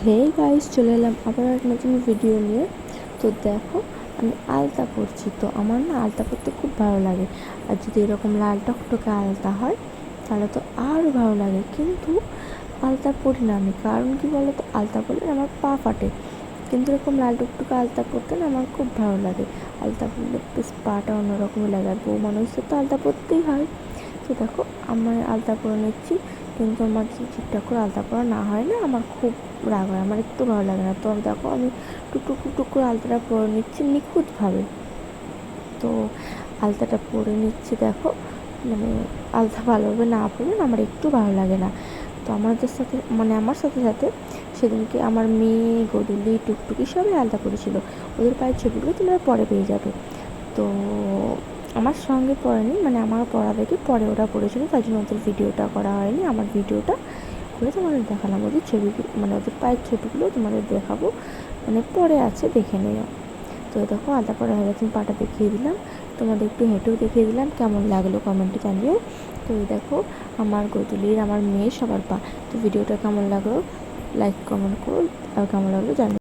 Hey guys, চলে এলাম আবার এক নতুন ভিডিও নিয়ে। তো দেখো, আমি আলতা পরছি। তো আমার না আলতা পরতে খুব ভালো লাগে। আর যদি এরকম লাল টকটকে আলতা হয় তাহলে তো আরও ভালো লাগে। কিন্তু আলতা পরি না আমি, কারণ কি বলো তো, আলতা পরলে আমার পা ফাটে। কিন্তু এরকম লাল টুকটুকে আলতা পরতে না আমার খুব ভালো লাগে। আলতা পরলে বেশ পাটা অন্যরকমই লাগে, আর বউ মানুষদের তো আলতা পরতেই হয়। তো দেখো, আমার আলতা পরে নিচ্ছি। কিন্তু আমার যে ঠিকঠাক করে আলতা পরা না হয় না, আমার খুব রাগ হয়, আমার একটু ভালো লাগে না। তো আমি দেখো, আমি টুকটুক টুকটুক করে আলতাটা পরে নিচ্ছি নিখুঁতভাবে। তো আলতাটা পরে নিচ্ছি দেখো, মানে আলতা ভালোভাবে না পরলে না আমার একটু ভালো লাগে না। তো আমাদের সাথে, মানে আমার সাথে সাথে সেদিনকে আমার মেয়ে, গদুলি, টুকটুকি সবাই আলতা পরেছিল। ওদের পায়ের ছবিগুলো তোমরা পরে পেয়ে যাবে। তো আমার সঙ্গে পড়েনি, মানে আমার পড়া দেখে পরে ওরা পড়েছিল, তার জন্য ওদের ভিডিওটা করা হয়নি। আমার ভিডিওটা করে তোমাদের দেখালাম, ওদের ছবিগুলো, মানে ওদের পায়ের ছবিগুলো তোমাদের দেখাবো, মানে পরে আছে, দেখে নিও। তো দেখো, আলাদা পরে হয়ে গেছে, পাটা দেখিয়ে দিলাম, তোমাদের একটু হেঁটেও দেখিয়ে দিলাম, কেমন লাগলো কমেন্টে জানিও। তো দেখো, আমার গদুলির, আমার মেয়ে সবার পা। তো ভিডিওটা কেমন লাগলো লাইক কমেন্ট করো, আর কেমন লাগলো জানিও।